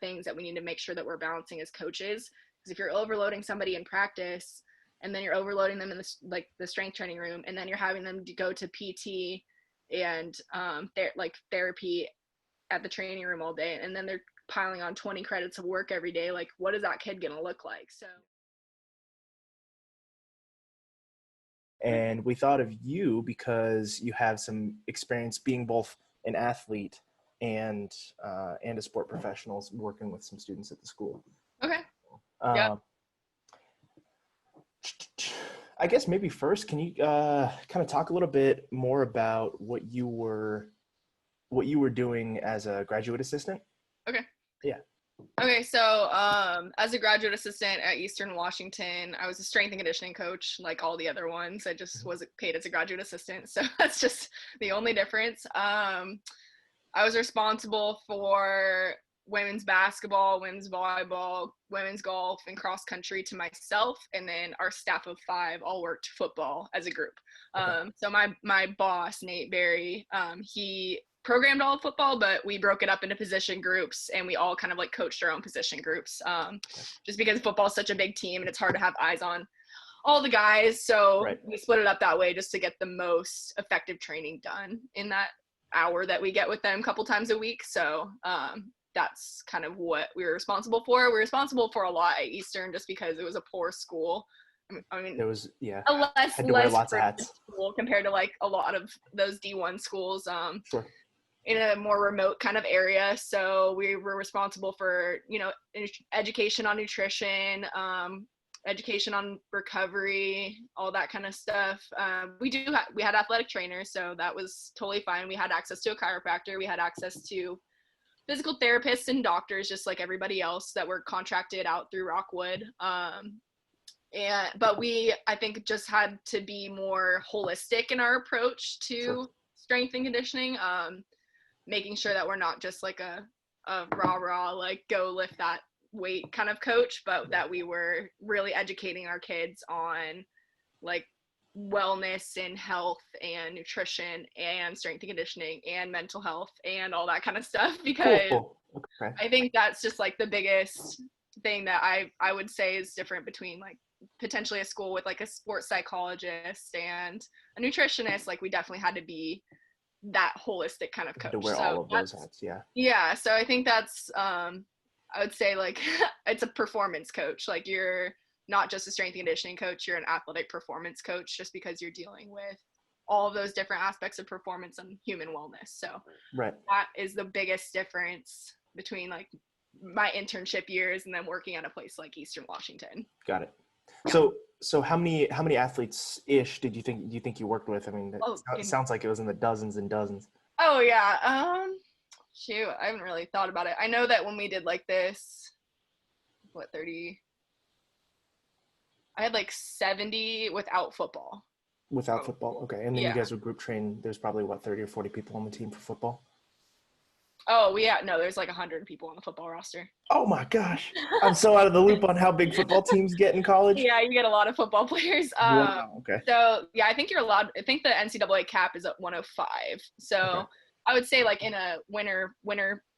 things that we need to make sure that we're balancing as coaches. Because if you're overloading somebody in practice and then you're overloading them in the strength training room, and then you're having them to go to PT and therapy at the training room all day, and then they're piling on 20 credits of work every day, like what is that kid gonna look like? So and we thought of you because you have some experience being both an athlete and a sport professional, working with some students at the school. Okay. Yeah. I guess maybe first, can you kind of talk a little bit more about what you were doing as a graduate assistant? Okay. Yeah. Okay, so as a graduate assistant at Eastern Washington, I was a strength and conditioning coach like all the other ones. I just wasn't paid as a graduate assistant, so that's just the only difference. I was responsible for women's basketball, women's volleyball, women's golf, and cross country to myself, and then our staff of 5 all worked football as a group. Okay. So my boss, Nate Berry, he programmed all of football, but we broke it up into position groups, and we all kind of like coached our own position groups, just because football is such a big team and it's hard to have eyes on all the guys. So we split it up that way just to get the most effective training done in that hour that we get with them a couple times a week. So that's kind of what we were responsible for. We were responsible for a lot at Eastern just because it was a poor school. I mean, there was a less lots of hats school compared to like a lot of those D1 schools. Sure. In a more remote kind of area. So we were responsible for, education on nutrition, education on recovery, all that kind of stuff. We had athletic trainers, so that was totally fine. We had access to a chiropractor. We had access to physical therapists and doctors, just like everybody else that were contracted out through Rockwood. But we, I think, just had to be more holistic in our approach to strength and conditioning. Making sure that we're not just like a rah-rah, like go lift that weight kind of coach, but that we were really educating our kids on like wellness and health and nutrition and strength and conditioning and mental health and all that kind of stuff, because cool. Okay. I think that's just like the biggest thing that I would say is different between like potentially a school with like a sports psychologist and a nutritionist. Like we definitely had to be that holistic kind of coach. To wear all of those hats, yeah. So I think that's I would say like it's a performance coach. Like you're not just a strength and conditioning coach, you're an athletic performance coach, just because you're dealing with all of those different aspects of performance and human wellness. So that is the biggest difference between like my internship years and then working at a place like Eastern Washington. Got it. So how many athletes ish do you think you worked with? I mean, it sounds like it was in the dozens and dozens. Oh yeah. Shoot, I haven't really thought about it. I know that when we did like this, 30? I had like 70 without football. Without football, okay. And then you guys would group train. There's probably 30 or 40 people on the team for football. Oh, there's like 100 people on the football roster. Oh my gosh. I'm so out of the loop on how big football teams get in college. Yeah, you get a lot of football players. Wow, okay. So yeah, I think you're allowed, I think the NCAA cap is at 105. So I would say like in a winter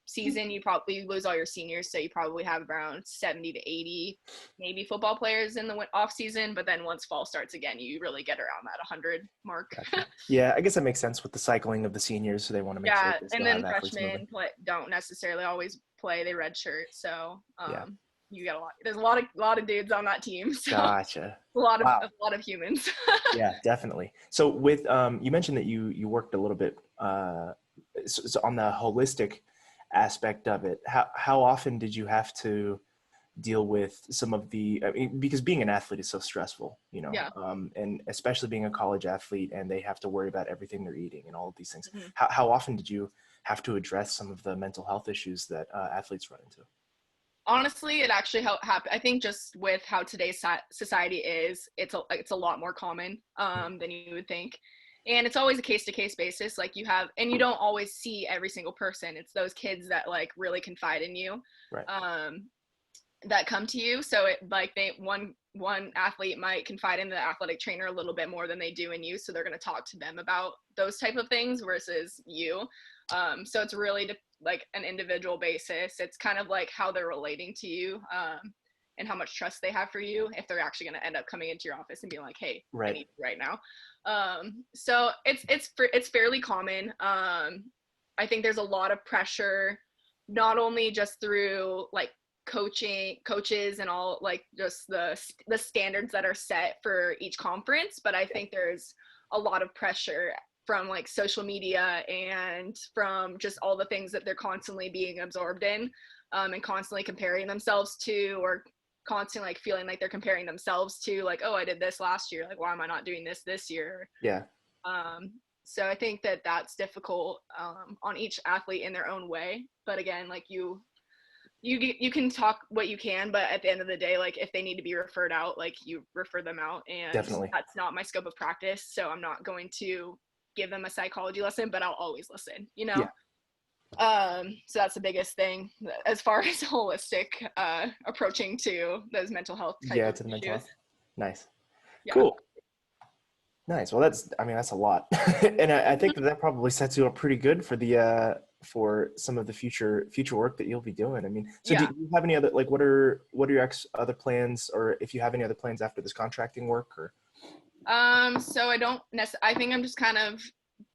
season, you probably lose all your seniors. So you probably have around 70 to 80 maybe football players in the off season. But then once fall starts again, you really get around that 100 mark. Gotcha. Yeah, I guess that makes sense with the cycling of the seniors. So they want to make sure. And then freshmen don't necessarily always play. They redshirt. So you get there's a lot of dudes on that team. So gotcha. A lot of humans. Yeah, definitely. So with you mentioned that you worked a little bit so on the holistic aspect of it. How often did you have to deal with some of the, because being an athlete is so stressful, and especially being a college athlete, and they have to worry about everything they're eating and all of these things. How often did you have to address some of the mental health issues that athletes run into? Honestly, it actually happened. I think just with how today's society is, it's a lot more common than you would think. And it's always a case-to-case basis. Like you don't always see every single person. It's those kids that like really confide in you, that come to you. So one athlete might confide in the athletic trainer a little bit more than they do in you. So they're going to talk to them about those type of things versus you. So it's really like an individual basis. It's kind of like how they're relating to you, and how much trust they have for you, if they're actually going to end up coming into your office and being like, hey, I need you right now. So it's fairly common. I think there's a lot of pressure, not only just through like coaches and all, like just the standards that are set for each conference, but I think there's a lot of pressure from like social media and from just all the things that they're constantly being absorbed in, and constantly comparing themselves to, or constantly like feeling like they're comparing themselves to, like, oh, I did this last year, like why am I not doing this year? Yeah. So I think that that's difficult on each athlete in their own way, but again, like you can talk what you can, but at the end of the day, like if they need to be referred out, like you refer them out, and Definitely. that's not my scope of practice, so I'm not going to give them a psychology lesson, but I'll always listen, you know? So that's the biggest thing as far as holistic approaching to those mental health type of to the mental issues. health. Nice. Yeah. Cool. Nice. Well, that's a lot. And I think that probably sets you up pretty good for the for some of the future work that you'll be doing. I mean, so do you have any other, like, what are your other plans, or if you have any other plans after this contracting work, or? So I think I'm just kind of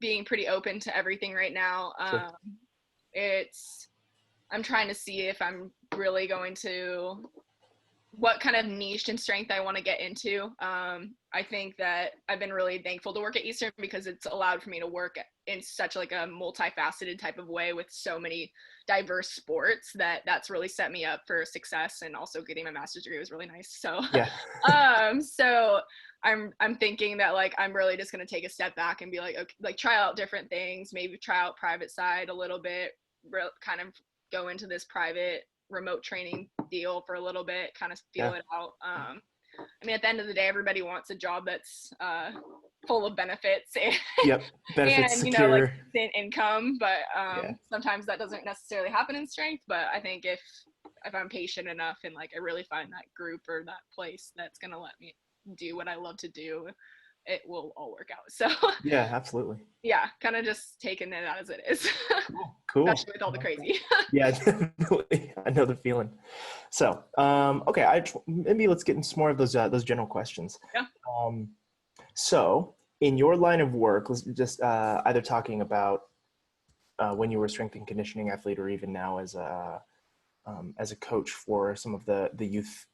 being pretty open to everything right now. Sure. I'm trying to see if I'm really going to, what kind of niche and strength I want to get into. I think that I've been really thankful to work at Eastern because it's allowed for me to work in such like a multifaceted type of way with so many diverse sports that's really set me up for success, and also getting my master's degree was really nice. So, so I'm thinking that like I'm really just going to take a step back and be like, okay, like try out different things, maybe try out private side a little bit, kind of go into this private remote training deal for a little bit, kind of feel it out. I mean, at the end of the day, everybody wants a job that's full of benefits and, benefits, and secure, like income, but sometimes that doesn't necessarily happen in strength. But I think if I'm patient enough and like I really find that group or that place that's gonna let me do what I love to do, it will all work out. So yeah, absolutely. Yeah, kind of just taking it as it is. Cool. Especially with all the crazy. Yeah, definitely. I know the feeling. So, okay, maybe let's get into some more of those general questions. Yeah. So, in your line of work, let's just either talking about when you were a strength and conditioning athlete, or even now as a coach for some of the youth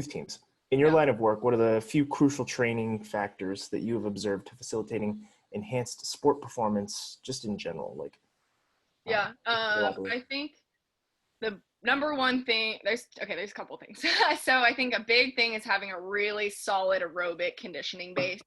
teams. In your line of work, what are the few crucial training factors that you have observed to facilitating enhanced sport performance, just in general? Like, I think the number one thing, there's a couple things. So I think a big thing is having a really solid aerobic conditioning base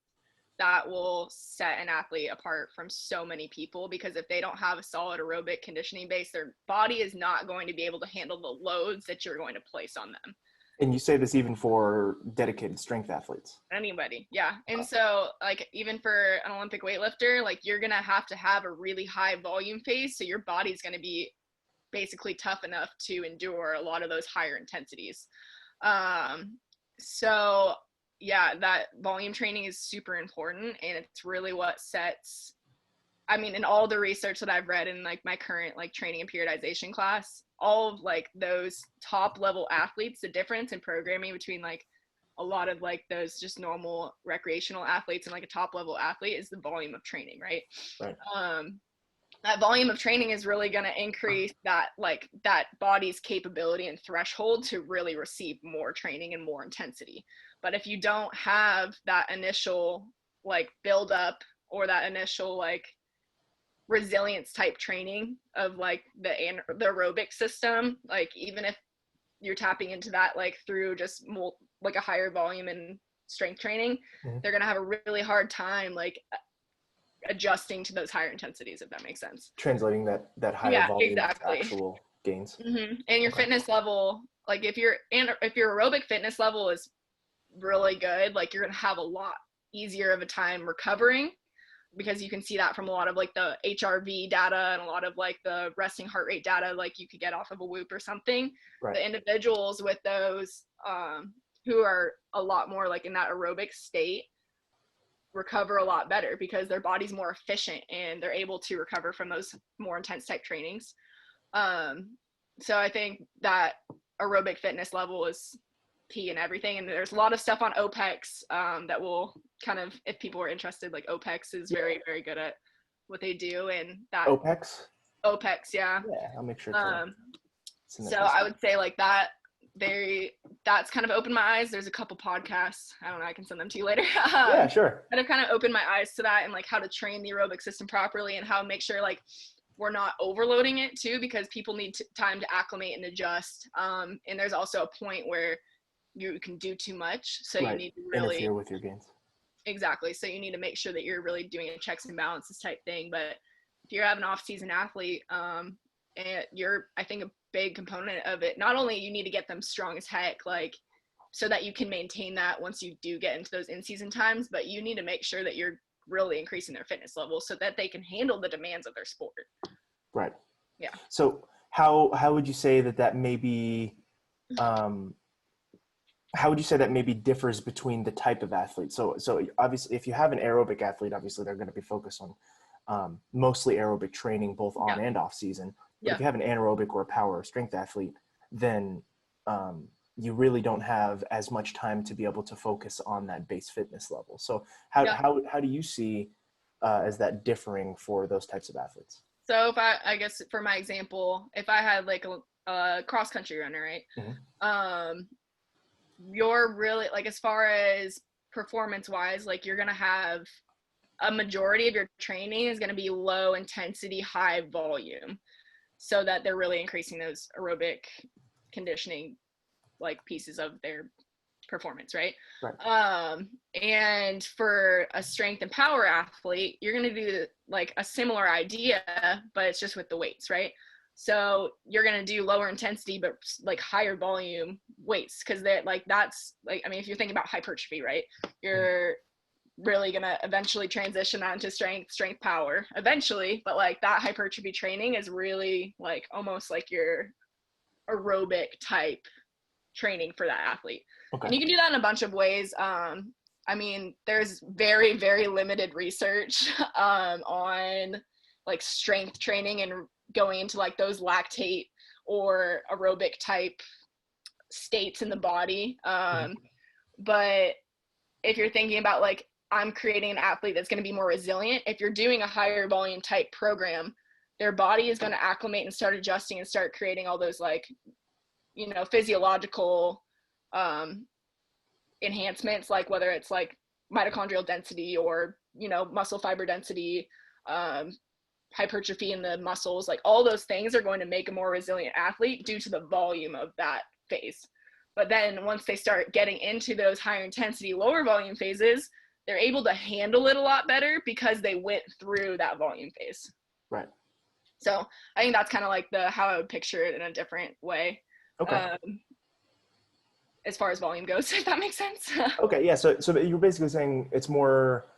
that will set an athlete apart from so many people, because if they don't have a solid aerobic conditioning base, their body is not going to be able to handle the loads that you're going to place on them. And you say this even for dedicated strength athletes? Anybody, yeah. And so, like, even for an Olympic weightlifter, like, you're going to have a really high volume phase, so your body's going to be basically tough enough to endure a lot of those higher intensities. So, yeah, that volume training is super important, and it's really what sets, I mean, in all the research that I've read in, like, my current, like, training and periodization class, all of, like, those top level athletes, the difference in programming between, like, a lot of, like, those just normal recreational athletes and, like, a top level athlete is the volume of training, right? That volume of training is really going to increase that, like, that body's capability and threshold to really receive more training and more intensity. But if you don't have that initial, like, build up, or that initial, like, resilience type training of, like, the aerobic system, like, even if you're tapping into that, like, through just more, like, a higher volume and strength training, they're going to have a really hard time, like, adjusting to those higher intensities, if that makes sense. Translating that higher volume to actual gains. And your fitness level, like, if your aerobic fitness level is really good, like, you're going to have a lot easier of a time recovering, because you can see that from a lot of, like, the HRV data and a lot of, like, the resting heart rate data, like, you could get off of a Whoop or something. The individuals with those who are a lot more, like, in that aerobic state, recover a lot better because their body's more efficient and they're able to recover from those more intense type trainings. So I think that aerobic fitness level is key in everything. And there's a lot of stuff on OPEX that will kind of, if people are interested, like OPEX is very, very good at what they do. And that OPEX? OPEX, yeah. Yeah, I'll make sure to so I would say like that, that's kind of opened my eyes. There's a couple podcasts, I don't know, I can send them to you later. Yeah, sure. That have kind of opened my eyes to that and like how to train the aerobic system properly and how to make sure like we're not overloading it too, because people need time to acclimate and adjust. And there's also a point where you can do too much, so you need to really interfere with your gains. Exactly. So you need to make sure that you're really doing a checks and balances type thing. But if you're having an off-season athlete, and I think a big component of it, not only you need to get them strong as heck, like so that you can maintain that once you do get into those in-season times, but you need to make sure that you're really increasing their fitness level so that they can handle the demands of their sport. Right. Yeah. So how would you say that maybe, how would you say that maybe differs between the type of athlete? So obviously if you have an aerobic athlete, obviously they're going to be focused on mostly aerobic training, both on and off season. But if you have an anaerobic or a power or strength athlete, then you really don't have as much time to be able to focus on that base fitness level. So how do you see as that differing for those types of athletes? So if I guess for my example, if I had like a cross country runner, right? Mm-hmm. You're really like, as far as performance wise, like you're going to have a majority of your training is going to be low intensity, high volume, so that they're really increasing those aerobic conditioning like pieces of their performance, right? And for a strength and power athlete, you're going to do like a similar idea, but it's just with the weights, right? So you're going to do lower intensity, but like higher volume weights. Cause that's like, I mean, if you're thinking about hypertrophy, right? You're really going to eventually transition that into strength power eventually. But like that hypertrophy training is really like almost like your aerobic type training for that athlete. Okay. And you can do that in a bunch of ways. I mean, there's very, very limited research on like strength training and going into like those lactate or aerobic type states in the body. But if you're thinking about like, I'm creating an athlete that's going to be more resilient, if you're doing a higher volume type program, their body is going to acclimate and start adjusting and start creating all those like, you know, physiological enhancements, like whether it's like mitochondrial density or, you know, muscle fiber density, hypertrophy in the muscles, like all those things are going to make a more resilient athlete due to the volume of that phase. But then once they start getting into those higher intensity, lower volume phases, they're able to handle it a lot better because they went through that volume phase. Right. So I think that's kind of like how I would picture it in a different way. Okay. As far as volume goes, if that makes sense. Okay. Yeah. So you're basically saying it's more,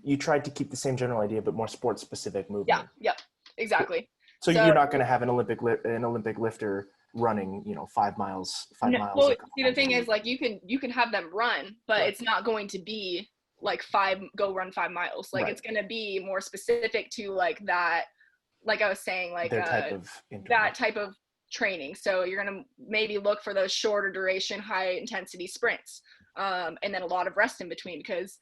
you tried to keep the same general idea, but more sports specific movement. Yeah. Yep. Exactly. So you're not going to have an Olympic lifter running, you know, 5 miles. Well, see, the thing is, like, you can have them run, but it's not going to be like go run 5 miles. Like, it's going to be more specific to like that, like I was saying, like that type of training. So you're going to maybe look for those shorter duration, high intensity sprints, and then a lot of rest in between, because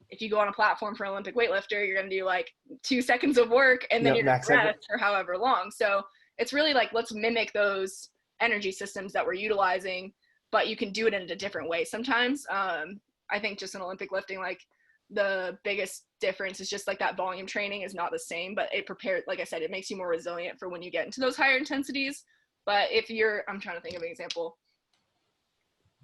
if you go on a platform for an Olympic weightlifter, you're going to do like 2 seconds of work and then you're going to rest for however long. So it's really like, let's mimic those energy systems that we're utilizing, but you can do it in a different way sometimes. I think just in Olympic lifting, like the biggest difference is just like that volume training is not the same, but it prepares, like I said, it makes you more resilient for when you get into those higher intensities. But if I'm trying to think of an example,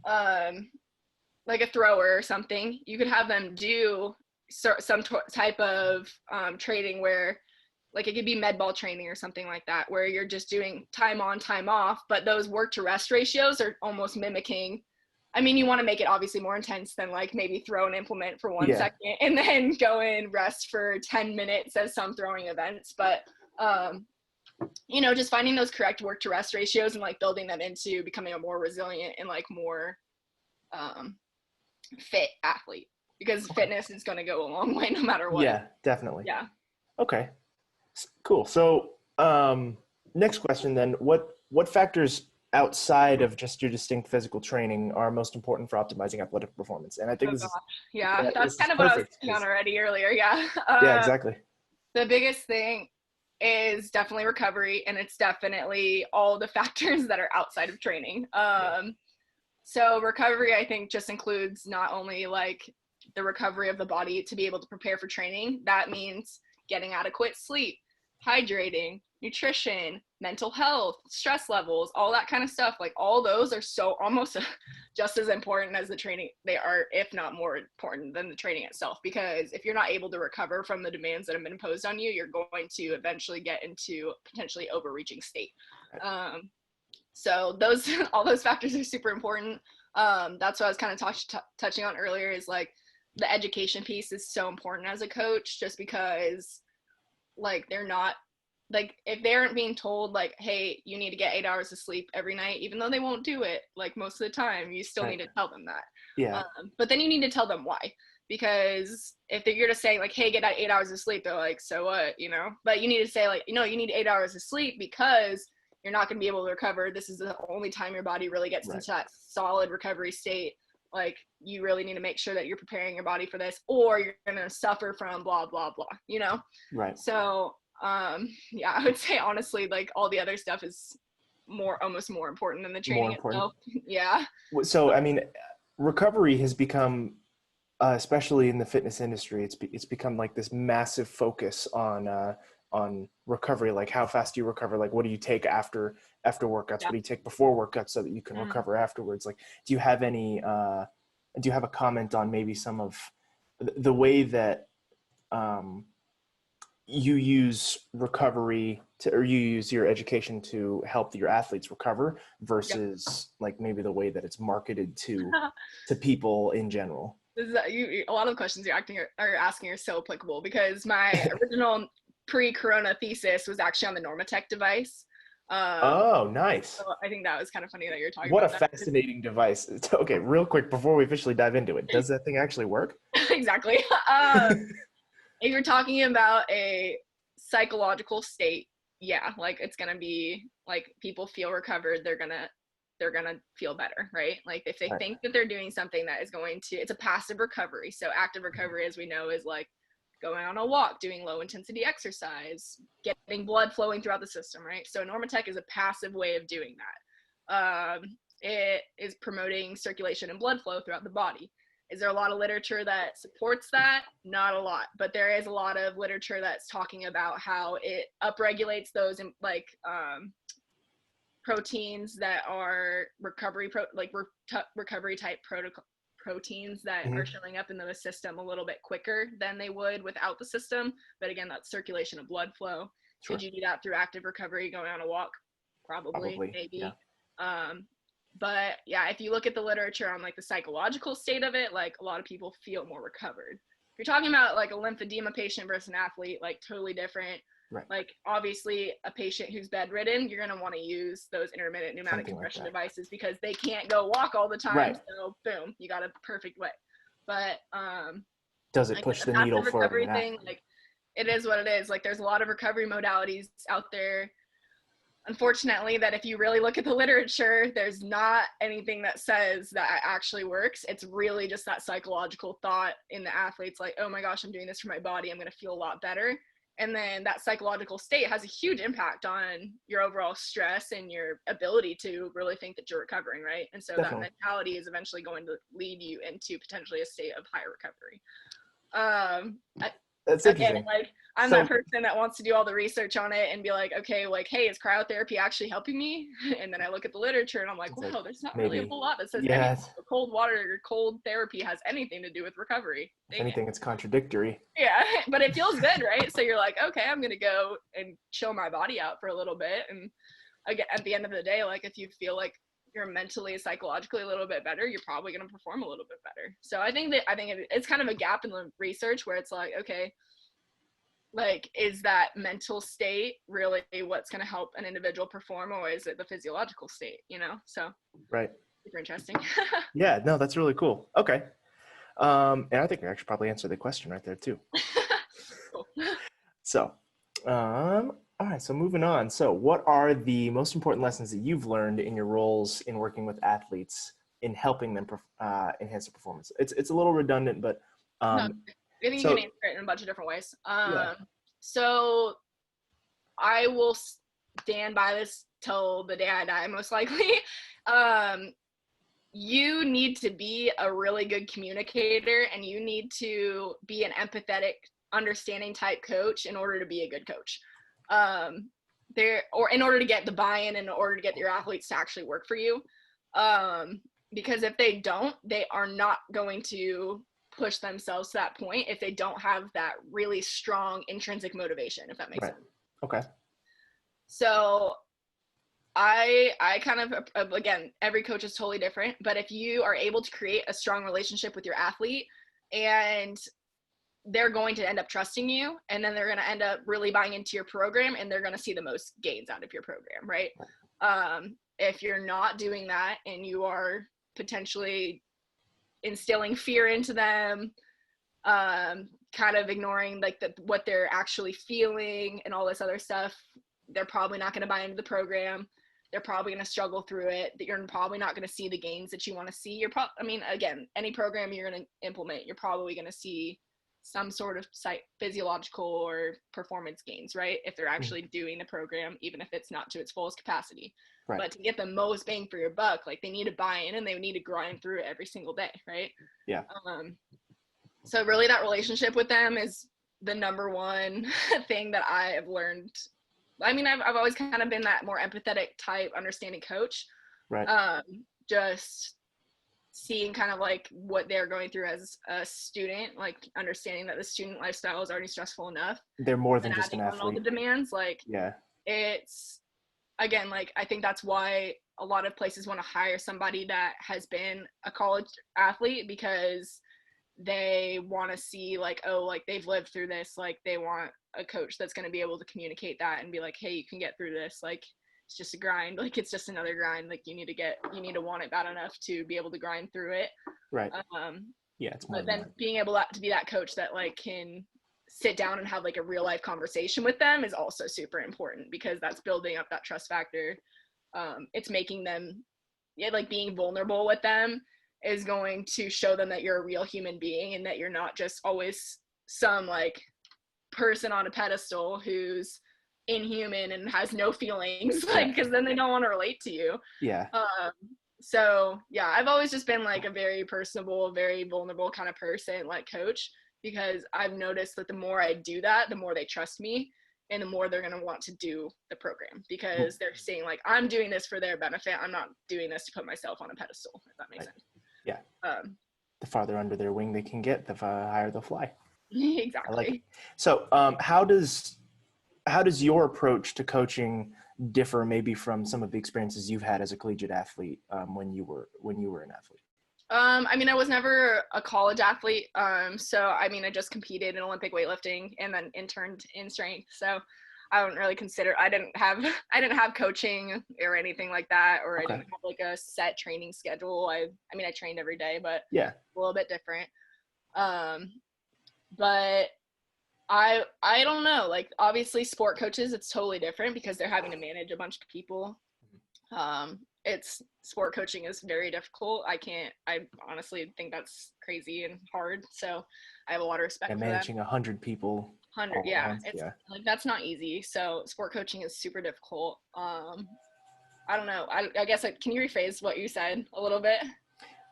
like a thrower or something, you could have them do some type of training where, like, it could be med ball training or something like that, where you're just doing time on, time off, but those work to rest ratios are almost mimicking. I mean, you want to make it obviously more intense than like maybe throw an implement for 1 second and then go and rest for 10 minutes as some throwing events. But, you know, just finding those correct work to rest ratios and like building them into becoming a more resilient and like more fit athlete. because fitness is going to go a long way no matter what. Yeah, definitely. Yeah. Okay, cool. So next question then, what factors outside of just your distinct physical training are most important for optimizing athletic performance? And I think Oh gosh. Yeah, that's this is kind of what I was perfect. thinking on already earlier. Yeah. Yeah, exactly. The biggest thing is definitely recovery, and it's definitely all the factors that are outside of training. So recovery, I think, just includes not only like the recovery of the body to be able to prepare for training. That means getting adequate sleep, hydrating, nutrition, mental health, stress levels, all that kind of stuff. Like all those are so almost just as important as the training. They are, if not more important than the training itself, because if you're not able to recover from the demands that have been imposed on you, you're going to eventually get into potentially overreaching state. So those, all those factors are super important. That's what I was kind of touching on earlier, is like the education piece is so important as a coach, just because like they're not, like if they aren't being told like, hey, you need to get 8 hours of sleep every night, even though they won't do it like most of the time, you still need to tell them that. Yeah. But then you need to tell them why, because if you're to say like, hey, get that 8 hours of sleep, they're like, so what, you know? But you need to say like, you know, you need 8 hours of sleep because you're not going to be able to recover. This is the only time your body really gets into that solid recovery state. Like you really need to make sure that you're preparing your body for this, or you're going to suffer from blah, blah, blah, you know? Right. So, yeah, I would say honestly, like all the other stuff is almost more important than the training itself. Yeah. So, I mean, recovery has become, especially in the fitness industry, it's become like this massive focus on recovery, like how fast do you recover, like what do you take after workouts, what do you take before workouts so that you can recover afterwards. Like, do you have a comment on maybe some of the way that you use recovery or you use your education to help your athletes recover versus like maybe the way that it's marketed to people in general? This is a lot of the questions you're asking are so applicable, because my original pre-corona thesis was actually on the NormaTech device. Oh, nice. So I think that was kind of funny that you're talking about that. What a fascinating device. Okay, real quick before we officially dive into it, does that thing actually work? Exactly. If you're talking about a psychological state, yeah, like it's gonna be like people feel recovered, they're gonna feel better, right? Like if they think that they're doing something that is going to, it's a passive recovery. So active recovery, as we know, is like going on a walk, doing low intensity exercise, getting blood flowing throughout the system, right? So NormaTech is a passive way of doing that. It is promoting circulation and blood flow throughout the body. Is there a lot of literature that supports that? Not a lot, but there is a lot of literature that's talking about how it upregulates those like proteins that are recovery type proteins that are showing up in the system a little bit quicker than they would without the system. But again, that's circulation of blood flow. Could you do that through active recovery, going on a walk? Probably. Maybe. Yeah. But yeah, if you look at the literature on like the psychological state of it, like a lot of people feel more recovered. If you're talking about like a lymphedema patient versus an athlete, like totally different. Right. Like obviously a patient who's bedridden, you're going to want to use those intermittent pneumatic compression devices because they can't go walk all the time. Right. So boom, you got a perfect way. But does it push the needle further? Like it is what it is. Like there's a lot of recovery modalities out there. Unfortunately, that if you really look at the literature, there's not anything that says that it actually works. It's really just that psychological thought in the athletes, like, oh my gosh, I'm doing this for my body, I'm going to feel a lot better. And then that psychological state has a huge impact on your overall stress and your ability to really think that you're recovering, right? And so that mentality is eventually going to lead you into potentially a state of high recovery. That's interesting. Again, like I'm that person that wants to do all the research on it and be like, okay, like, hey, is cryotherapy actually helping me? And then I look at the literature and I'm like, wow, there's not really a whole lot that says cold water or cold therapy has anything to do with recovery. If anything, it's contradictory. Yeah, but it feels good, right? So you're like, okay, I'm gonna go and chill my body out for a little bit. And again, at the end of the day, like if you feel like you're mentally, psychologically a little bit better, you're probably going to perform a little bit better. So I think it's kind of a gap in the research where it's like, okay, like, is that mental state really what's going to help an individual perform, or is it the physiological state, you know? So right. Super interesting. Yeah, no, that's really cool. Okay. And I think I actually probably answered the question right there too. Cool. So, all right, so moving on. So what are the most important lessons that you've learned in your roles in working with athletes in helping them enhance their performance? It's a little redundant, but No, I think you can answer it in a bunch of different ways. Yeah. So I will stand by this till the day I die, most likely. You need to be a really good communicator, and you need to be an empathetic, understanding type coach in order to be a good coach. Or in order to get the buy-in, in order to get your athletes to actually work for you. Because if they don't, they are not going to push themselves to that point if they don't have that really strong intrinsic motivation, if that makes sense. Okay. So I kind of, again, every coach is totally different, but if you are able to create a strong relationship with your athlete, and they're going to end up trusting you, and then they're going to end up really buying into your program, and they're going to see the most gains out of your program, right? If you're not doing that and you are potentially instilling fear into them, kind of ignoring like what they're actually feeling and all this other stuff, they're probably not going to buy into the program. They're probably going to struggle through it. You're probably not going to see the gains that you want to see. Again, any program you're going to implement, you're probably going to see some sort of physiological or performance gains, right? If they're actually doing the program, even if it's not to its fullest capacity. Right. But to get the most bang for your buck, like they need to buy in and they need to grind through it every single day, right? Yeah. So really that relationship with them is the number one thing that I have learned. I mean, I've always kind of been that more empathetic type, understanding coach. Right. Just seeing kind of like what they're going through as a student, like understanding that the student lifestyle is already stressful enough. They're more than just an athlete. All the demands, like, yeah, it's, again, like, I think that's why a lot of places want to hire somebody that has been a college athlete, because they want to see like, oh, like they've lived through this, like they want a coach that's going to be able to communicate that and be like, hey, you can get through this, like it's just a grind, like it's just another grind, like you need to want it bad enough to be able to grind through it. Right. Yeah, it's more but then being able to be that coach that like can sit down and have like a real life conversation with them is also super important, because that's building up that trust factor. It's making them, like being vulnerable with them is going to show them that you're a real human being and that you're not just always some like person on a pedestal who's inhuman and has no feelings, like, because then they don't want to relate to you. Yeah. So yeah, I've always just been like a very personable, very vulnerable kind of person, like coach, because I've noticed that the more I do that, the more they trust me and the more they're going to want to do the program, because they're seeing like I'm doing this for their benefit. I'm not doing this to put myself on a pedestal, if that makes sense. Yeah. The farther under their wing they can get, the higher they'll fly. Exactly. I like it. So how does your approach to coaching differ maybe from some of the experiences you've had as a collegiate athlete when you were an athlete? I mean, I was never a college athlete. So I mean, I just competed in Olympic weightlifting and then interned in strength. So I don't really consider, I didn't have coaching or anything like that, or okay. I didn't have like a set training schedule. I mean, I trained every day, but yeah, a little bit different. But I don't know, like obviously sport coaches, it's totally different because they're having to manage a bunch of people. Sport coaching is very difficult. I honestly think that's crazy and hard. So I have a lot of respect for managing 100 people. 100, yeah. It's like, that's not easy. So sport coaching is super difficult. I don't know. I guess, can you rephrase what you said a little bit?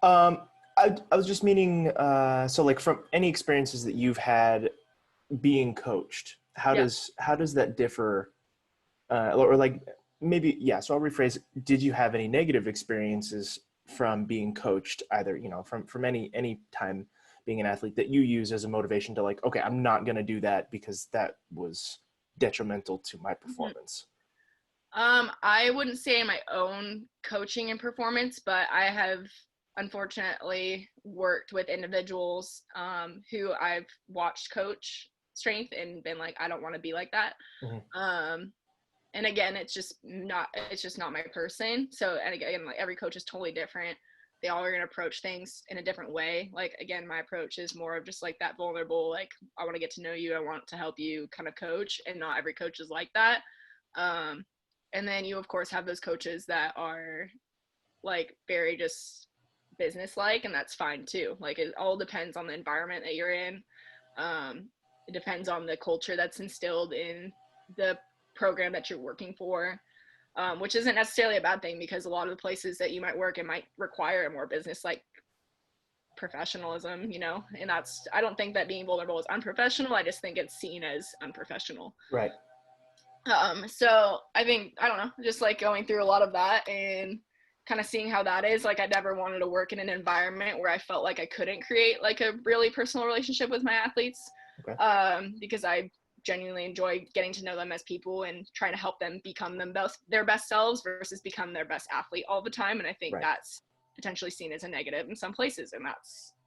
I was just meaning, so like from any experiences that you've had being coached, how does that differ? Or like maybe, yeah. So I'll rephrase. Did you have any negative experiences from being coached, either, from any time being an athlete, that you use as a motivation to like, okay, I'm not going to do that because that was detrimental to my performance? I wouldn't say my own coaching and performance, but I have unfortunately worked with individuals who I've watched coach strength and been like, I don't want to be like that. Mm-hmm. And again, it's just not my person. So, and again, like every coach is totally different. they all are going to approach things in a different way. Like, again, my approach is more of just like that vulnerable, like, I want to get to know you, I want to help you kind of coach, and not every coach is like that. And then you of course have those coaches that are like very just business-like, and that's fine too. Like, it all depends on the environment that you're in. It depends on the culture that's instilled in the program that you're working for, which isn't necessarily a bad thing, because a lot of the places that you might work, it might require a more business-like professionalism, you know, and that's, I don't think that being vulnerable is unprofessional. I just think it's seen as unprofessional. Right. So I think, I don't know, just like going through a lot of that and kind of seeing how that is. Like, I never wanted to work in an environment where I felt like I couldn't create like a really personal relationship with my athletes. Okay. Because I genuinely enjoy getting to know them as people and trying to help them become their best selves versus become their best athlete all the time. And I think that's potentially seen as a negative in some places, and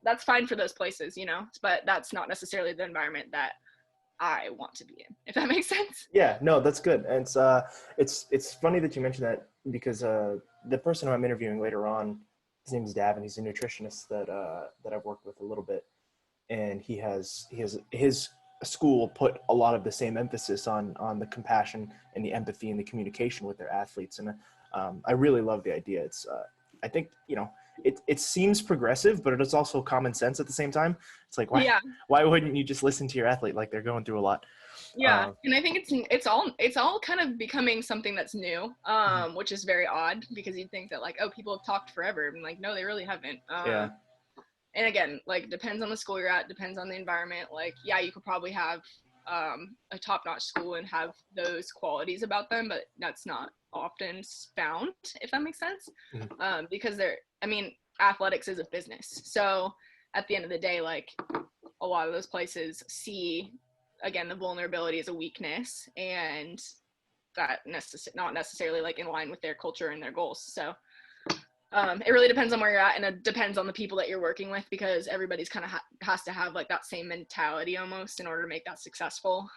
that's fine for those places, you know, but that's not necessarily the environment that I want to be in, if that makes sense. Yeah, no, that's good. And it's funny that you mentioned that, because the person who I'm interviewing later on, his name is Davin. He's a nutritionist that I've worked with a little bit, and he has his school put a lot of the same emphasis on the compassion and the empathy and the communication with their athletes. And I really love the idea. It's I think, you know, it seems progressive, but it's also common sense at the same time. It's like, why wouldn't you just listen to your athlete? Like, they're going through a lot. Yeah. And I think it's all kind of becoming something that's new, which is very odd, because you'd think that like, oh, people have talked forever. And like, no, they really haven't. Yeah. And again, like, depends on the school you're at, depends on the environment. Like, yeah, you could probably have a top-notch school and have those qualities about them, but that's not often found, if that makes sense. Because athletics is a business. So at the end of the day, like, a lot of those places see, again, the vulnerability as a weakness, and that not necessarily like in line with their culture and their goals. So it really depends on where you're at, and it depends on the people that you're working with, because everybody's kind of has to have like that same mentality almost in order to make that successful.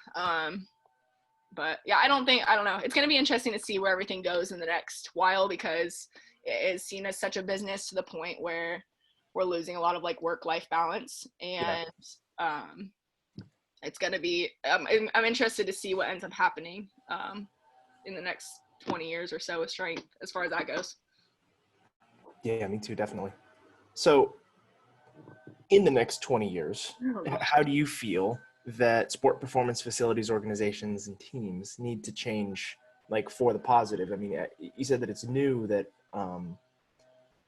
But yeah, I don't know. It's going to be interesting to see where everything goes in the next while, because it is seen as such a business to the point where we're losing a lot of like work-life balance, and it's going to be, I'm interested to see what ends up happening in the next 20 years or so with strength, as far as that goes. Yeah, me too, definitely. So in the next 20 years, how do you feel that sport performance facilities, organizations, and teams need to change, like, for the positive? I mean, you said that it's new that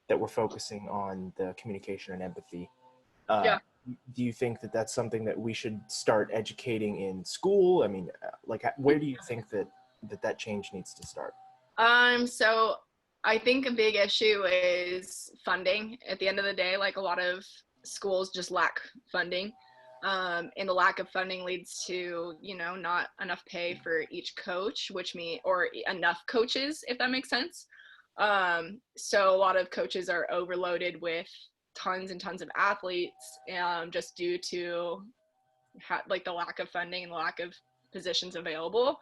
that we're focusing on the communication and empathy. Do you think that that's something that we should start educating in school? I mean, like, where do you think that change needs to start? So I think a big issue is funding. At the end of the day, like, a lot of schools just lack funding. And the lack of funding leads to, you know, not enough pay for each coach, or enough coaches, if that makes sense. So a lot of coaches are overloaded with tons and tons of athletes, just due to like the lack of funding and the lack of positions available.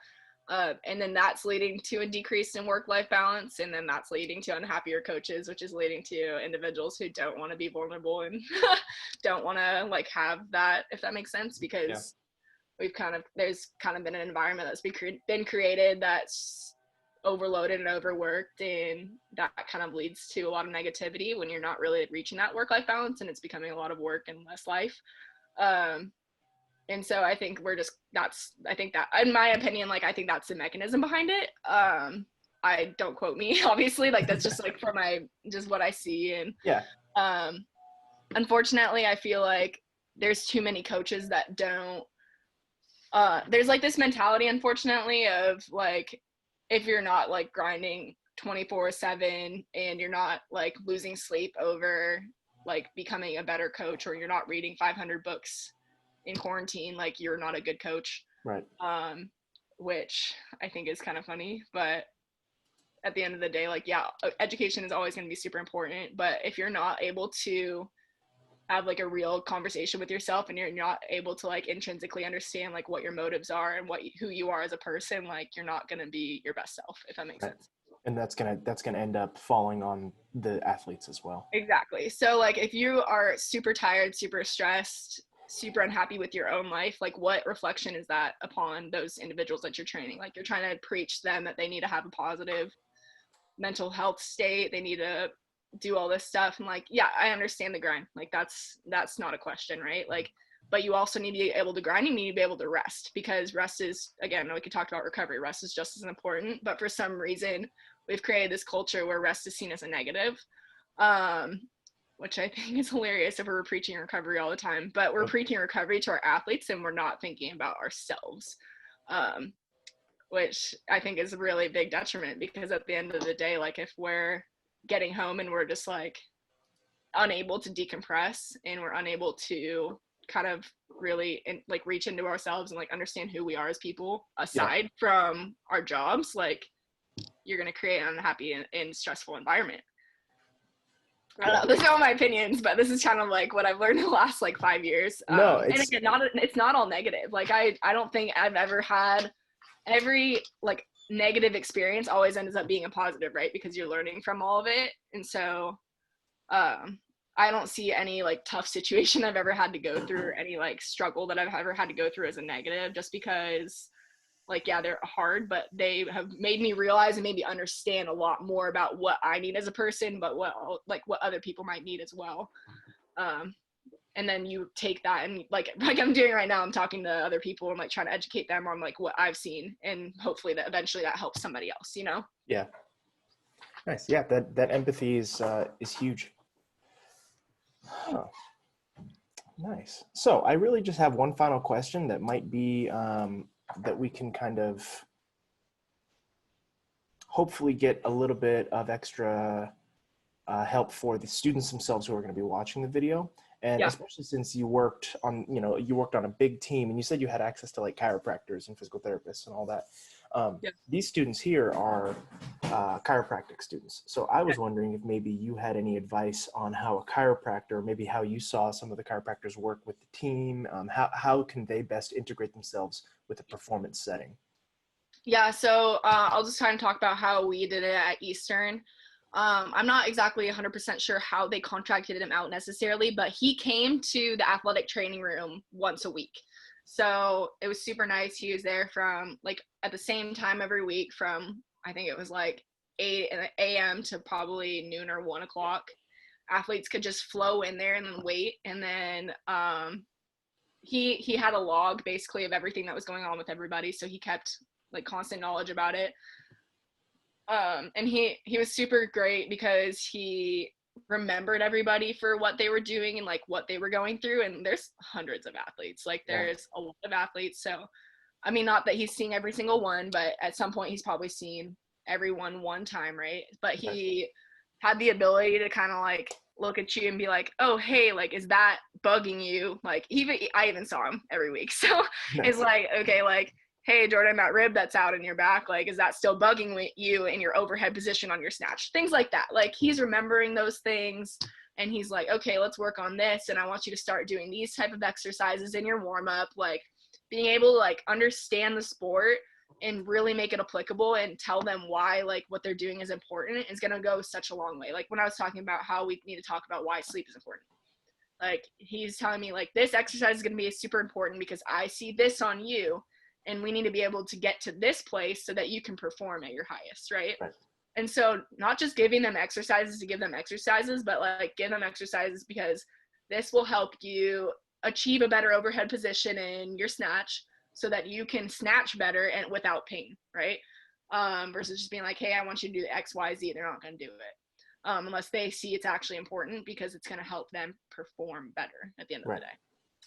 And then that's leading to a decrease in work-life balance, and then that's leading to unhappier coaches, which is leading to individuals who don't want to be vulnerable and don't want to like have that, if that makes sense, because there's kind of been an environment that's been created that's overloaded and overworked, and that kind of leads to a lot of negativity when you're not really reaching that work-life balance, and it's becoming a lot of work and less life. And so I think I think that, in my opinion, like, I think that's the mechanism behind it. Don't quote me, obviously, like, that's just like from just what I see. And unfortunately, I feel like there's too many coaches that don't, there's like this mentality, unfortunately, of like, if you're not like grinding 24/7 and you're not like losing sleep over like becoming a better coach, or you're not reading 500 books in quarantine, like, you're not a good coach. Right. Which I think is kind of funny, but at the end of the day, like, yeah, education is always going to be super important, but if you're not able to have like a real conversation with yourself, and you're not able to like intrinsically understand like what your motives are and who you are as a person, like, you're not going to be your best self, if that makes sense. And that's gonna end up falling on the athletes as well. Exactly. So like if you are super tired, super stressed, super unhappy with your own life, like what reflection is that upon those individuals that you're training? Like you're trying to preach to them that they need to have a positive mental health state, they need to do all this stuff, and like, yeah, I understand the grind, like that's not a question, right? Like, but you also need to be able to grind, you need to be able to rest, because rest is, again, like you talked about recovery, rest is just as important, but for some reason we've created this culture where rest is seen as a negative, which I think is hilarious if we're preaching recovery all the time, but we're preaching recovery to our athletes and we're not thinking about ourselves, which I think is a really big detriment, because at the end of the day, like if we're getting home and we're just like unable to decompress and we're unable to kind of really like reach into ourselves and like understand who we are as people aside from our jobs, like you're going to create an unhappy and stressful environment. I don't know, those are all my opinions, but this is kind of like what I've learned in the last like 5 years. No, and again, it's not all negative. Like I don't think I've ever had every like negative experience always ends up being a positive, right? Because you're learning from all of it. And so I don't see any like tough situation I've ever had to go through, or any like struggle that I've ever had to go through as a negative, just because like, yeah, they're hard, but they have made me realize and maybe understand a lot more about what I need as a person, but what other people might need as well. And then you take that and like I'm doing right now, I'm talking to other people and like trying to educate them on like what I've seen, and hopefully that eventually that helps somebody else, you know? Yeah. Nice. Yeah. That empathy is huge. Huh. Nice. So I really just have one final question that might be, that we can kind of hopefully get a little bit of extra help for the students themselves who are going to be watching the video. And especially since you worked on a big team, and you said you had access to like chiropractors and physical therapists and all that. These students here are chiropractic students. So I was wondering if maybe you had any advice on how a chiropractor, maybe how you saw some of the chiropractors work with the team. How can they best integrate themselves with a performance setting? Yeah, so I'll just kind of talk about how we did it at Eastern. I'm not exactly 100% sure how they contracted him out necessarily, but he came to the athletic training room once a week. So it was super nice. He was there from like at the same time every week from, I think it was like 8 a.m. to probably noon or 1 o'clock. Athletes could just flow in there and then wait. And then he had a log basically of everything that was going on with everybody. So he kept like constant knowledge about it. And he was super great because he remembered everybody for what they were doing and like what they were going through. And there's hundreds of athletes, like there's a lot of athletes. So, I mean, not that he's seeing every single one, but at some point he's probably seen everyone one time, right? But he had the ability to kind of like look at you and be like, oh, hey, like, is that bugging you? Like, I even saw him every week. So it's like, okay, like, hey, Jordan, that rib that's out in your back, like, is that still bugging you in your overhead position on your snatch? Things like that. Like, he's remembering those things, and he's like, okay, let's work on this, and I want you to start doing these type of exercises in your warm-up. Like, being able to, like, understand the sport and really make it applicable and tell them why, like, what they're doing is important is going to go such a long way. Like, when I was talking about how we need to talk about why sleep is important. Like, he's telling me, like, this exercise is going to be super important because I see this on you, and we need to be able to get to this place so that you can perform at your highest, right? And so not just giving them exercises to give them exercises, but like give them exercises because this will help you achieve a better overhead position in your snatch so that you can snatch better and without pain, right? Versus just being like, hey, I want you to do X, Y, Z. They're not going to do it unless they see it's actually important because it's going to help them perform better at the end of the day.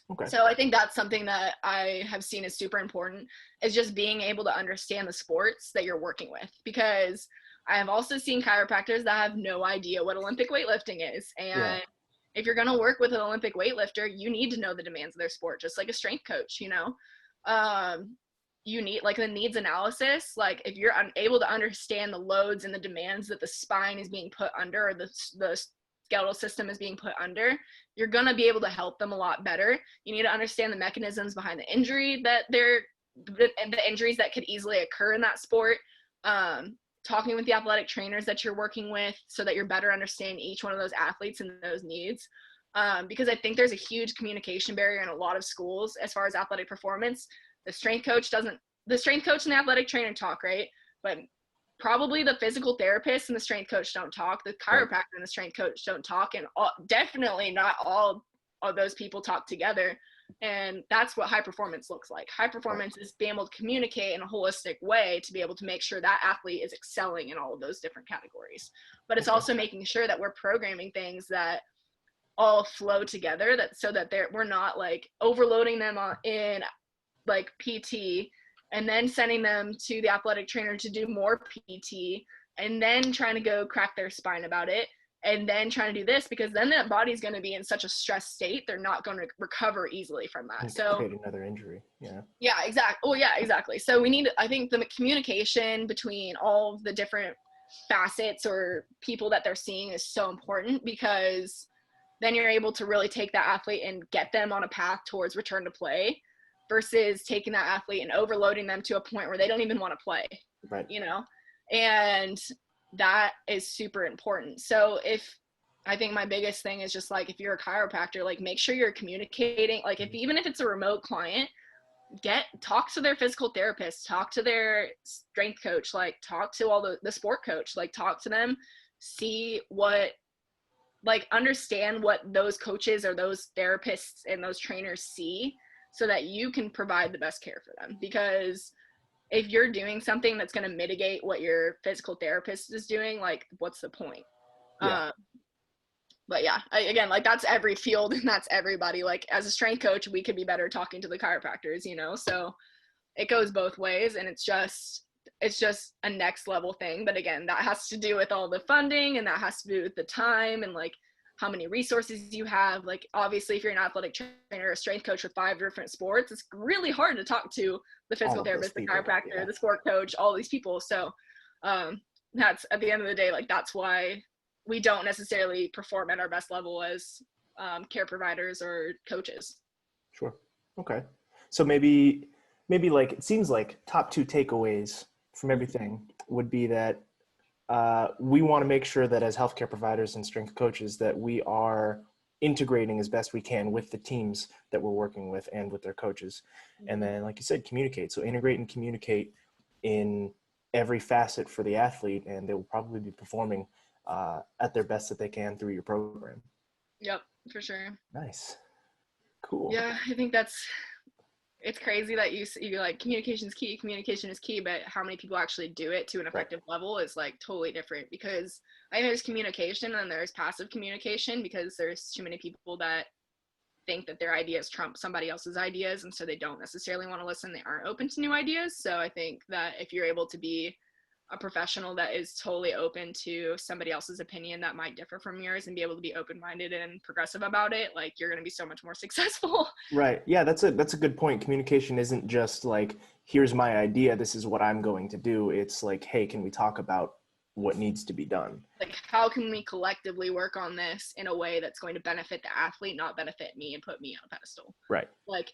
Okay. So I think that's something that I have seen is super important, is just being able to understand the sports that you're working with, because I have also seen chiropractors that have no idea what Olympic weightlifting is. And if you're going to work with an Olympic weightlifter, you need to know the demands of their sport, just like a strength coach, you know? You need like the needs analysis. Like if you're unable to understand the loads and the demands that the spine is being put under, or the skeletal system is being put under, you're going to be able to help them a lot better. You need to understand the mechanisms behind the injury and the injuries that could easily occur in that sport, talking with the athletic trainers that you're working with so that you're better understanding each one of those athletes and those needs. Because I think there's a huge communication barrier in a lot of schools as far as athletic performance. The strength coach and the athletic trainer talk, right? But probably the physical therapist and the strength coach don't talk. The chiropractor and the strength coach don't talk. And definitely not all of those people talk together. And that's what high performance looks like. High performance is being able to communicate in a holistic way to be able to make sure that athlete is excelling in all of those different categories. But it's also making sure that we're programming things that all flow together, that so that we're not like overloading them in like PT and then sending them to the athletic trainer to do more PT and then trying to go crack their spine about it. And then trying to do this, because then that body's going to be in such a stressed state, they're not going to recover easily from that. So create another injury. Yeah, exactly. Oh yeah, exactly. So we need, I think, the communication between all of the different facets or people that they're seeing is so important, because then you're able to really take that athlete and get them on a path towards return to play, versus taking that athlete and overloading them to a point where they don't even want to play. Right. And that is super important. So I think my biggest thing is just like, if you're a chiropractor, like make sure you're communicating, like even if it's a remote client, talk to their physical therapist, talk to their strength coach, like talk to all the sport coach, like talk to them, see what, like understand what those coaches or those therapists and those trainers see, so that you can provide the best care for them. Because if you're doing something that's going to mitigate what your physical therapist is doing, like what's the point? But yeah, again, like that's every field and that's everybody. Like as a strength coach, we could be better talking to the chiropractors, so it goes both ways, and it's just a next level thing. But again, that has to do with all the funding, and that has to do with the time and like how many resources you have. Like obviously if you're an athletic trainer or a strength coach with 5 different sports, it's really hard to talk to the physical therapist, the chiropractor, the sport coach, all these people. So that's, at the end of the day, like that's why we don't necessarily perform at our best level as care providers or coaches. Sure. Okay. So maybe like, it seems like top 2 takeaways from everything would be that we want to make sure that as healthcare providers and strength coaches that we are integrating as best we can with the teams that we're working with and with their coaches. And then, like you said, communicate. So integrate and communicate in every facet for the athlete, and they will probably be performing at their best that they can through your program. Yep, for sure. Nice. Cool. Yeah, I think it's crazy that you like communication is key, but how many people actually do it to an effective level is like totally different. Because I think there's communication and there's passive communication, because there's too many people that think that their ideas trump somebody else's ideas, and so they don't necessarily want to listen. They aren't open to new ideas. So I think that if you're able to be a professional that is totally open to somebody else's opinion that might differ from yours, and be able to be open-minded and progressive about it, like you're going to be so much more successful. Right. Yeah, that's a good point. Communication isn't just like, here's my idea, this is what I'm going to do. It's like, hey, can we talk about what needs to be done? Like, how can we collectively work on this in a way that's going to benefit the athlete, not benefit me and put me on a pedestal? Right. Like,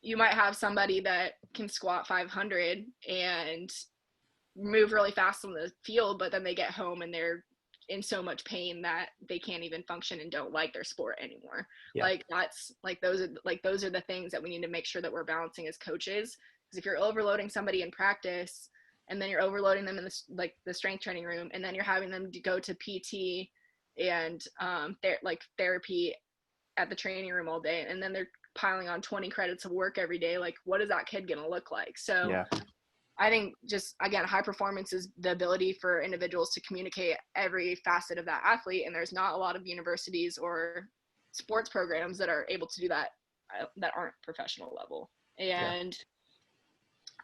you might have somebody that can squat 500 and move really fast on the field, but then they get home and they're in so much pain that they can't even function and don't like their sport anymore. Like those are the things that we need to make sure that we're balancing as coaches. Because if you're overloading somebody in practice, and then you're overloading them in the strength training room, and then you're having them to go to PT and therapy at the training room all day, and then they're piling on 20 credits of work every day, like what is that kid gonna look like? So I think just, again, high performance is the ability for individuals to communicate every facet of that athlete. And there's not a lot of universities or sports programs that are able to do that, that aren't professional level. And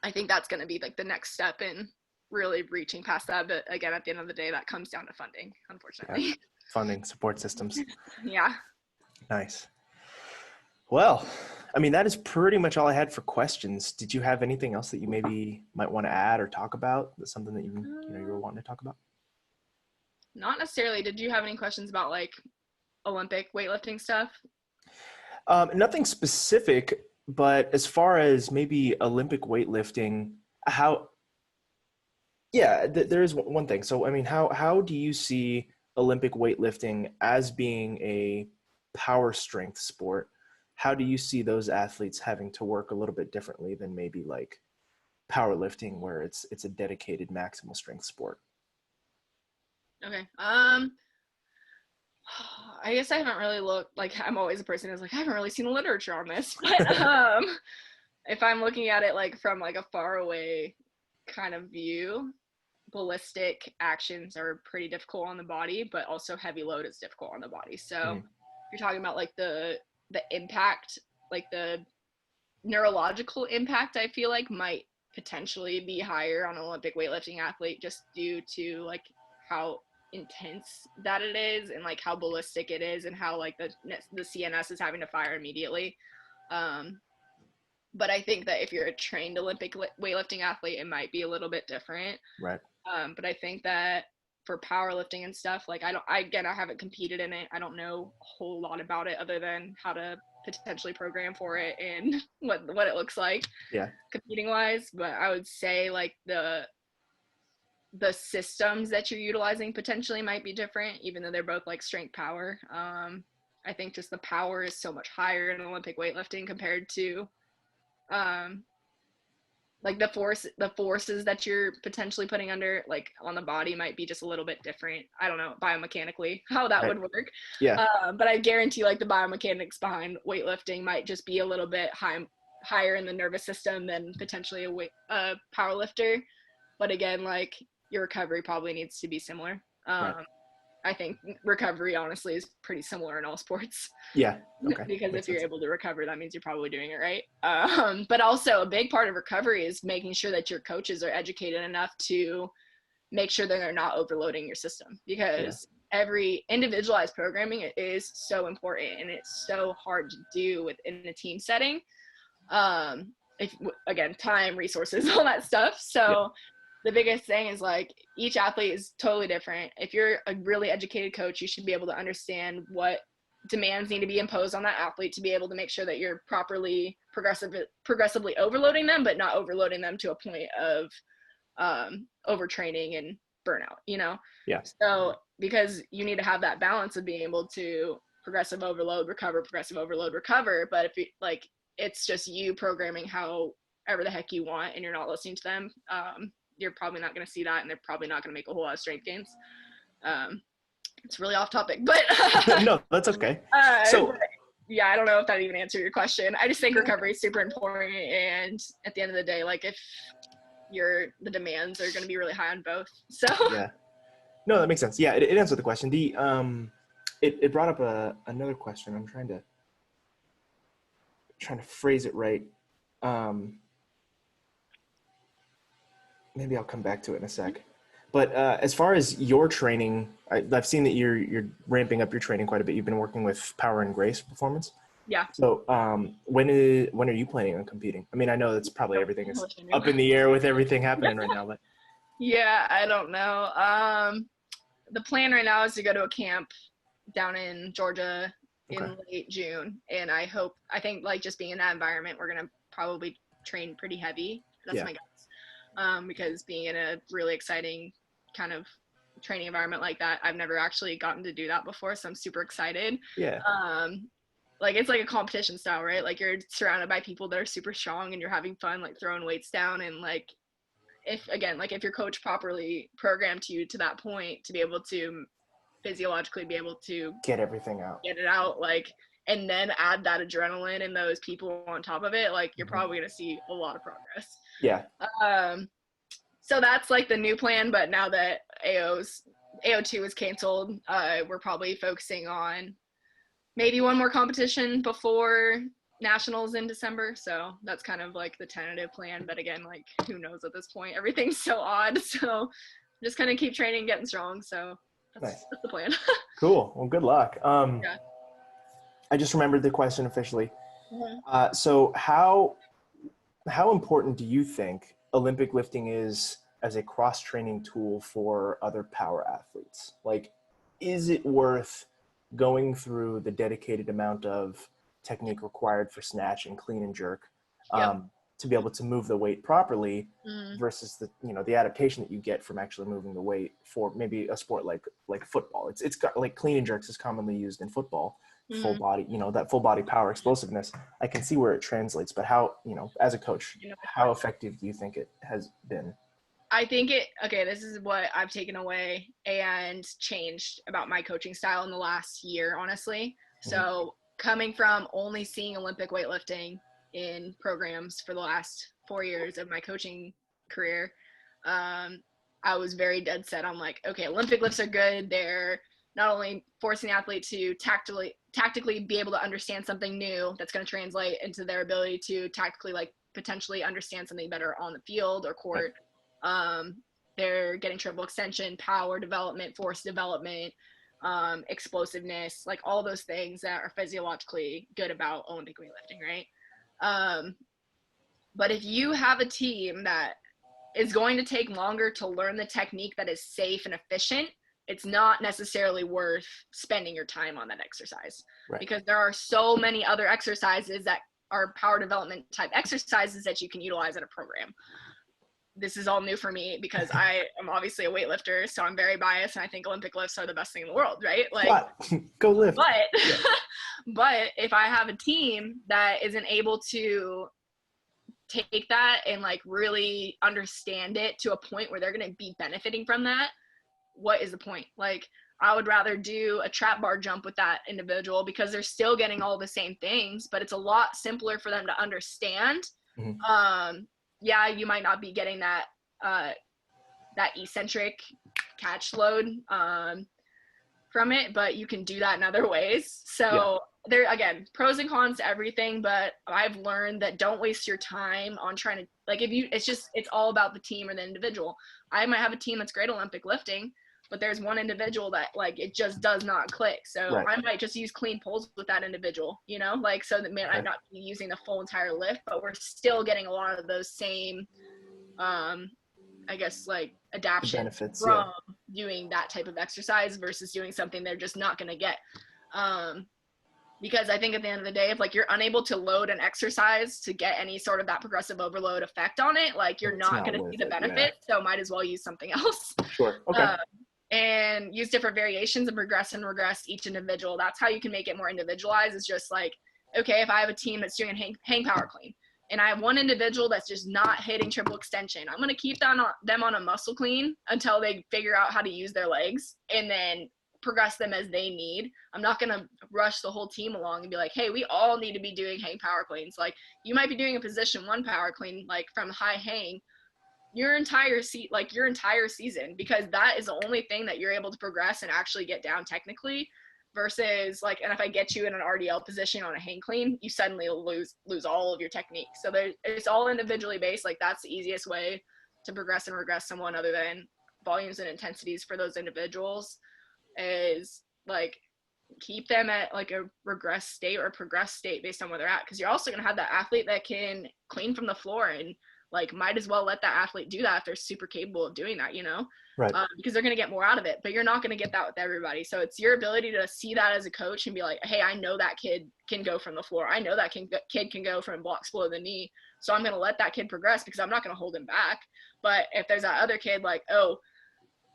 I think that's going to be like the next step in really reaching past that. But again, at the end of the day, that comes down to funding, unfortunately. Funding, support systems. Yeah. Nice. Well, I mean, that is pretty much all I had for questions. Did you have anything else that you maybe might want to add or talk about? That's something that you were wanting to talk about? Not necessarily. Did you have any questions about like Olympic weightlifting stuff? Nothing specific, but as far as maybe Olympic weightlifting, how Yeah, there is one thing. So, I mean, how do you see Olympic weightlifting as being a power strength sport? How do you see those athletes having to work a little bit differently than maybe like powerlifting, where it's a dedicated maximal strength sport? Okay. I guess I haven't really looked, like, I'm always a person who's like, I haven't really seen the literature on this, but if I'm looking at it like from like a far away kind of view, ballistic actions are pretty difficult on the body, but also heavy load is difficult on the body. So Mhm. you're talking about like the impact, like the neurological impact, I feel like might potentially be higher on an Olympic weightlifting athlete just due to like how intense that it is and like how ballistic it is and how like the CNS is having to fire immediately. Um, but I think that if you're a trained Olympic weightlifting athlete, it might be a little bit different. Right. But I think that for powerlifting and stuff, like I haven't competed in it. I don't know a whole lot about it other than how to potentially program for it and what it looks like Yeah. competing wise. But I would say like the systems that you're utilizing potentially might be different, even though they're both like strength power. I think just the power is so much higher in Olympic weightlifting compared to um, like the forces that you're potentially putting under like on the body might be just a little bit different. I don't know biomechanically how that Right. would work. Yeah. But I guarantee like the biomechanics behind weightlifting might just be a little bit higher in the nervous system than potentially a power lifter. But again, like your recovery probably needs to be similar. Right. I think recovery honestly is pretty similar in all sports. Yeah. Okay. Because Makes if you're sense. able to recover, that means you're probably doing it right. But also a big part of recovery is making sure that your coaches are educated enough to make sure that they're not overloading your system, Yeah. because every individualized programming is so important and it's so hard to do within a team setting. If again, time, resources, all that stuff. Yeah. So the biggest thing is like each athlete is totally different. If you're a really educated coach, you should be able to understand what demands need to be imposed on that athlete to be able to make sure that you're properly progressively overloading them, but not overloading them to a point of overtraining and burnout, you know? Yeah. So because you need to have that balance of being able to progressive overload, recover, progressive overload, recover. But if you like, it's just you programming however the heck you want and you're not listening to them, you're probably not going to see that, and they're probably not going to make a whole lot of strength gains. It's really off topic, but No, that's okay. but yeah, I don't know if that even answered your question. I just think recovery is super important, and at the end of the day, like if the demands are going to be really high on both. So yeah. No, that makes sense. Yeah, it answered the question. It brought up another question. I'm trying to phrase it right. Maybe I'll come back to it in a sec. But as far as your training, I've seen that you're ramping up your training quite a bit. You've been working with Power and Grace Performance. yeah. So when are you planning on competing? I mean, I know that's probably everything is up in the air with everything happening right now, but Yeah, I don't know. The plan right now is to go to a camp down in Georgia okay. in late June, and I think like just being in that environment, we're gonna probably train pretty heavy. That's my guess. Because being in a really exciting kind of training environment like that, I've never actually gotten to do that before, so I'm super excited. Yeah. Like it's like a competition style, right? Like you're surrounded by people that are super strong and you're having fun, like throwing weights down, and like if your coach properly programmed you to that point to be able to physiologically be able to Get everything out. get it out, like, and then add that adrenaline and those people on top of it, like you're probably going to see a lot of progress. Yeah. So that's like the new plan, but now that AO2 is canceled, we're probably focusing on maybe one more competition before nationals in December. So that's kind of like the tentative plan. But again, like who knows at this point? Everything's so odd. So just kind of keep training, getting strong. So that's the plan. Cool. Well, good luck. Yeah. I just remembered the question officially. Mm-hmm. So how important do you think Olympic lifting is as a cross-training tool for other power athletes? Like, is it worth going through the dedicated amount of technique required for snatch and clean and jerk to be able to move the weight properly Mm. versus the, you know, the adaptation that you get from actually moving the weight for maybe a sport like football. It's got like clean and jerks is commonly used in football, full body, you know, that full body power explosiveness. I can see where it translates, but how, you know, as a coach, how effective do you think it has been? I think this is what I've taken away and changed about my coaching style in the last year, honestly. So coming from only seeing Olympic weightlifting in programs for the last 4 years of my coaching career, I was very dead set on like, okay, Olympic lifts are good. They're not only forcing the athlete to tactically be able to understand something new that's going to translate into their ability to tactically like potentially understand something better on the field or court. They're getting triple extension, power development, force development, explosiveness, like all those things that are physiologically good about Olympic weightlifting, right? But if you have a team that is going to take longer to learn the technique that is safe and efficient, it's not necessarily worth spending your time on that exercise, because there are so many other exercises that are power development type exercises that you can utilize in a program. This is all new for me because I am obviously a weightlifter, so I'm very biased, and I think Olympic lifts are the best thing in the world, right? Like, go lift. But if I have a team that isn't able to take that and like really understand it to a point where they're going to be benefiting from that, what is the point? Like, I would rather do a trap bar jump with that individual because they're still getting all the same things, but it's a lot simpler for them to understand. Yeah, you might not be getting that that eccentric catch load from it, but you can do that in other ways. So there, again, pros and cons to everything, but I've learned that don't waste your time on trying to, like, it's all about the team or the individual. I might have a team that's great at Olympic lifting, but there's one individual that like it just does not click. So I might just use clean pulls with that individual, you know, like, so that I'm not using the full entire lift, but we're still getting a lot of those same, I guess, like adaptation benefits from doing that type of exercise versus doing something they're just not going to get. Because I think at the end of the day, if like you're unable to load an exercise to get any sort of that progressive overload effect on it, like you're not going to see the benefit. So might as well use something else. And use different variations and progress and regress each individual. That's how you can make it more individualized. It's just like, okay, if I have a team that's doing hang power clean and I have one individual that's just not hitting triple extension, I'm going to keep them on a muscle clean until they figure out how to use their legs and then progress them as they need. I'm not going to rush the whole team along and be like, hey, we all need to be doing hang power cleans. Like, you might be doing a position 1 power clean, like from high hang, your entire season, because that is the only thing that you're able to progress and actually get down technically, versus like, and if I get you in an RDL position on a hang clean, you suddenly lose all of your technique. So it's all individually based. Like, that's the easiest way to progress and regress someone, other than volumes and intensities for those individuals, is like keep them at like a regress state or progress state based on where they're at. Because you're also going to have that athlete that can clean from the floor, and like might as well let that athlete do that if they're super capable of doing that, you know, because they're going to get more out of it. But you're not going to get that with everybody. So it's your ability to see that as a coach and be like, hey, I know that kid can go from the floor. I know that kid can go from blocks below the knee. So I'm going to let that kid progress because I'm not going to hold him back. But if there's that other kid like, oh,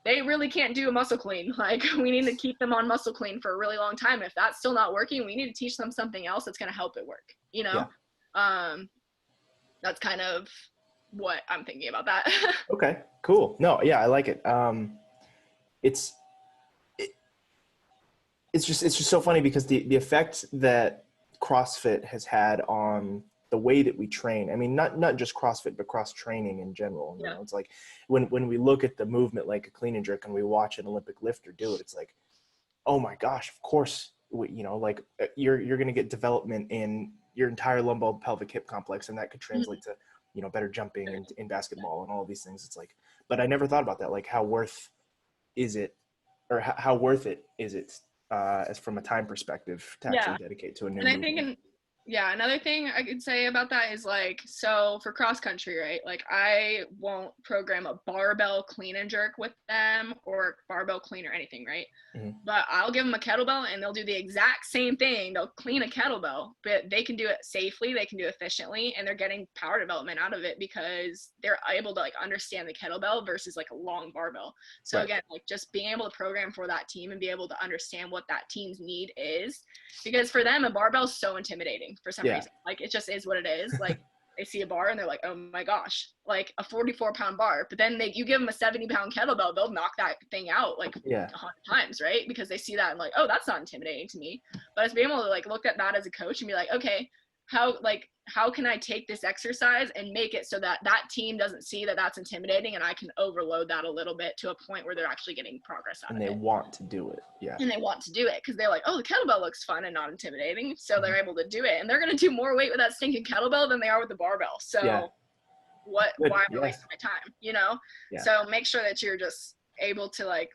they really can't do a muscle clean, like we need to keep them on muscle clean for a really long time. If that's still not working, we need to teach them something else that's going to help it work, you know? That's kind of what I'm thinking about that. Okay, cool. No, yeah, I like it. It's just so funny because the effect that CrossFit has had on the way that we train. I mean, not just CrossFit, but cross training in general. You know, it's like when we look at the movement like a clean and jerk and we watch an Olympic lifter do it, it's like, oh my gosh, of course, you know, like you're going to get development in your entire lumbar pelvic hip complex, and that could translate to, you know, better jumping in basketball and all of these things. It's like, but I never thought about that. Like, how worth is it as from a time perspective to actually dedicate to a new movement? Yeah, another thing I could say about that is like, so for cross country, right? Like I won't program a barbell clean and jerk with them or barbell clean or anything, right? Mm-hmm. But I'll give them a kettlebell and they'll do the exact same thing. They'll clean a kettlebell, but they can do it safely, they can do it efficiently, and they're getting power development out of it because they're able to like understand the kettlebell versus like a long barbell. So Right. again, like just being able to program for that team and be able to understand what that team's need is, because for them a barbell is so intimidating for some Yeah. reason. Like it just is what it is. Like they see a bar and they're like, oh my gosh, like a 44-pound bar. But then you give them a 70-pound kettlebell, they'll knock that thing out like Yeah. 100 times, right? Because they see that and like, oh, that's not intimidating to me. But it's being able to like look at that as a coach and be like, okay, how can I take this exercise and make it so that that team doesn't see that that's intimidating, and I can overload that a little bit to a point where they're actually getting progress out And of they it. want to do it. Yeah. And they want to do it because they're like, oh, the kettlebell looks fun and not intimidating. So they're able to do it. And they're going to do more weight with that stinking kettlebell than they are with the barbell. So Yeah. why Good. am I Yeah. wasting my time, you know? Yeah. So make sure that you're just able to like,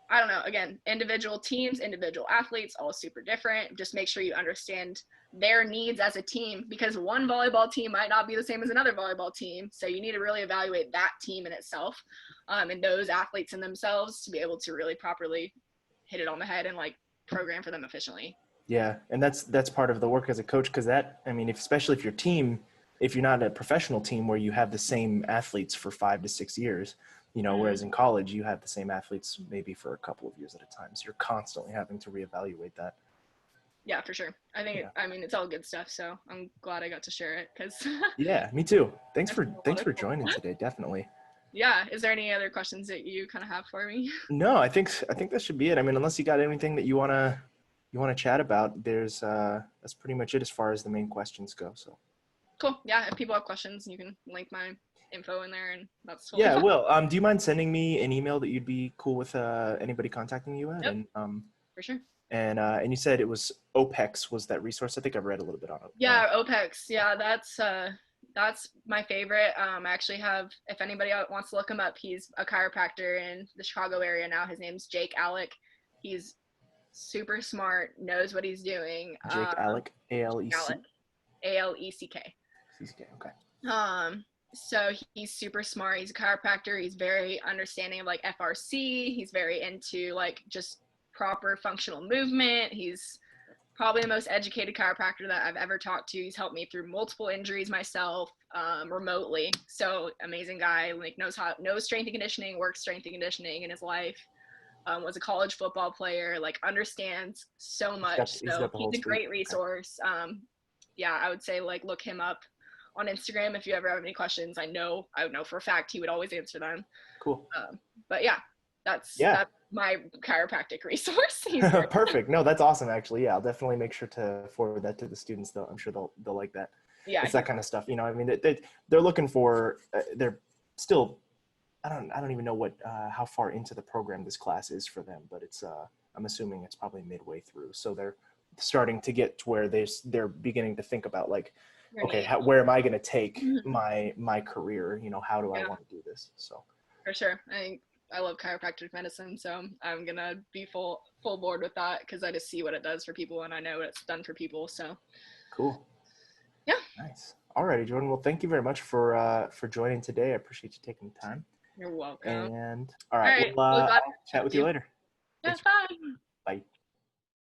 I don't know, again, individual teams, individual athletes, all super different. Just make sure you understand their needs as a team, because one volleyball team might not be the same as another volleyball team. So you need to really evaluate that team in itself, and those athletes in themselves to be able to really properly hit it on the head and like program for them efficiently. Yeah. And that's part of the work as a coach. Cause that, I mean, especially if your team, if you're not a professional team where you have the same athletes for 5 to 6 years, you know, whereas in college you have the same athletes maybe for a couple of years at a time. So you're constantly having to reevaluate that. Yeah, for sure. I think, I mean, it's all good stuff. So I'm glad I got to share it because Yeah, me too. Thanks for joining today. Definitely. Yeah. Is there any other questions that you kind of have for me? No, I think that should be it. I mean, unless you got anything that you wanna chat about, there's that's pretty much it as far as the main questions go. So Cool. Yeah. If people have questions, you can link my info in there, and that's totally yeah, fine. well, do you mind sending me an email that you'd be cool with anybody contacting you at? Yep, And for sure. and you said it was OPEX was that resource. I think I've read a little bit on it. Yeah, OPEX. Yeah, that's my favorite. I actually have, if anybody wants to look him up, he's a chiropractor in the Chicago area now. His name's Jake Alec. He's super smart, knows what he's doing. Jake Alec, ALEC. Alec, ALECK. Okay. So he's super smart. He's a chiropractor. He's very understanding of like FRC. He's very into like just proper functional movement. He's probably the most educated chiropractor that I've ever talked to. He's helped me through multiple injuries myself, remotely. So amazing guy, like knows strength and conditioning, works strength and conditioning in his life. Was a college football player, like understands so much. He's a great resource. Yeah, I would say like look him up on Instagram if you ever have any questions. I know for a fact he would always answer them. Cool. But yeah, that's my chiropractic resource. Perfect. No, that's awesome. Actually, yeah, I'll definitely make sure to forward that to the students. Though I'm sure they'll like that. Yeah, it's that kind of stuff. You know, I mean, they're looking for. They're still. I don't even know what how far into the program this class is for them, but it's. I'm assuming it's probably midway through, so they're starting to get to where they're beginning to think about like, okay, where am I going to take my career? You know, how do I want to do this? So. For sure, I love chiropractic medicine, so I'm gonna be full board with that because I just see what it does for people and I know what it's done for people. So cool. Yeah. Nice. All righty, Jordan. Well, thank you very much for joining today. I appreciate you taking the time. You're welcome. And all right, we'll chat with you later. Yeah, bye. Bye.